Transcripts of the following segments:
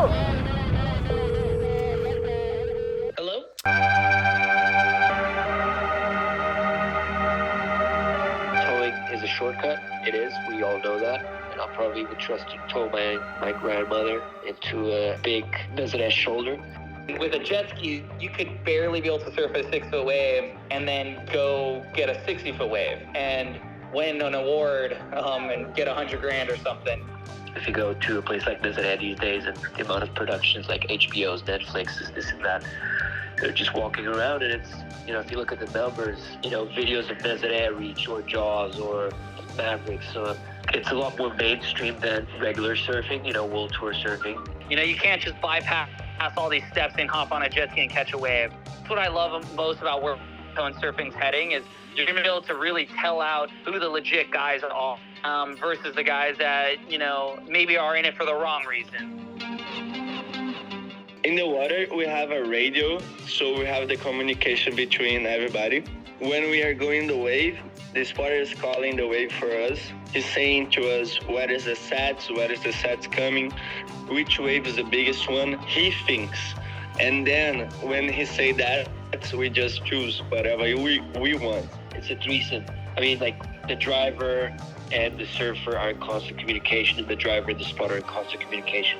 Hello? Towing is a shortcut. It is. We all know that. And I'll probably even trust to tow my grandmother into a big mezzanette shoulder. With a jet ski, you could barely be able to surf a 6-foot wave and then go get a 60-foot wave and win an award and get $100,000 or something. If you go to a place like Nazare these days and the amount of productions like HBO's, Netflix's, this and that, they're just walking around and it's, if you look at the numbers, videos of Nazare reach or Jaws or Maverick, so it's a lot more mainstream than regular surfing, world tour surfing. You can't just bypass all these steps and hop on a jet ski and catch a wave. That's what I love most about where surfing's heading is you're going to be able to really tell out who the legit guys are versus the guys that, maybe are in it for the wrong reason. In the water, we have a radio, so we have the communication between everybody. When we are going the wave, the spotter is calling the wave for us. He's saying to us, where is the sets coming, which wave is the biggest one, he thinks. And then when he say that, we just choose whatever we want. It's a threesome. The driver and the surfer are in constant communication, and the driver and the spotter are in constant communication.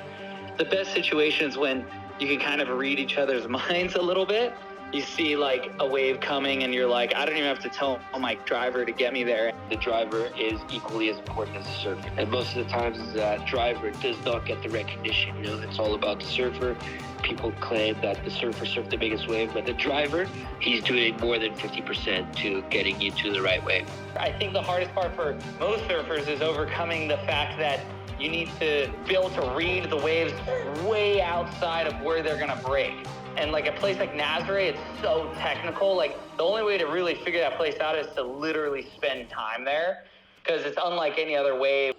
The best situation is when you can kind of read each other's minds a little bit. You see a wave coming and you're like, I don't even have to tell my driver to get me there. The driver is equally as important as the surfer. And most of the times that driver does not get the recognition. It's all about the surfer. People claim that the surfer surfed the biggest wave, but the driver, he's doing more than 50% to getting you to the right wave. I think the hardest part for most surfers is overcoming the fact that you need to be able to read the waves way outside of where they're gonna break. And a place like Nazare, it's so technical. The only way to really figure that place out is to literally spend time there because it's unlike any other wave.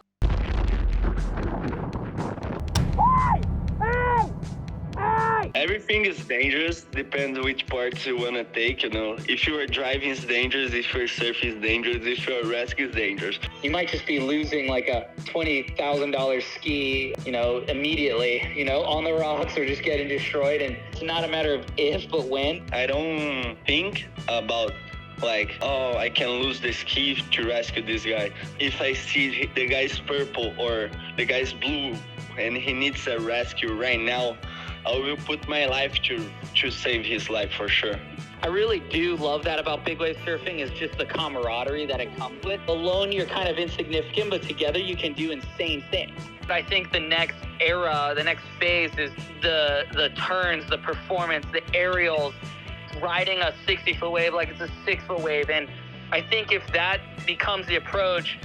Everything is dangerous, depends which parts you want to take, If you are driving, it's dangerous. If you're surfing, it's dangerous. If you're rescue, it's dangerous. You might just be losing a $20,000 ski, immediately, on the rocks or just getting destroyed. And it's not a matter of if, but when. I don't think about I can lose the ski to rescue this guy. If I see the guy's purple or the guy's blue and he needs a rescue right now, I will put my life to save his life for sure. I really do love that about big wave surfing is just the camaraderie that it comes with. Alone, you're kind of insignificant, but together you can do insane things. I think the next era, the next phase is the turns, the performance, the aerials, riding a 60-foot wave like it's a 6-foot wave. And I think if that becomes the approach,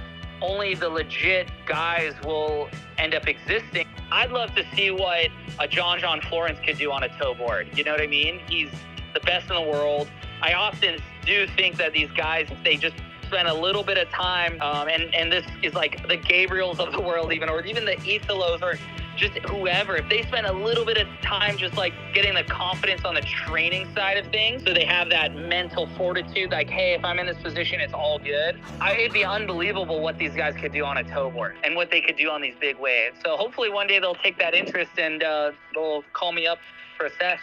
only the legit guys will end up existing. I'd love to see what a John Florence could do on a tow board. You know what I mean? He's the best in the world. I often do think that these guys, they just spend a little bit of time, and this is the Gabriels of the world even, or even the Ithalos, or just whoever, if they spend a little bit of time just getting the confidence on the training side of things, so they have that mental fortitude, hey, if I'm in this position, it's all good. It'd be unbelievable what these guys could do on a tow board and what they could do on these big waves. So hopefully one day they'll take that interest and they'll call me up for a sesh.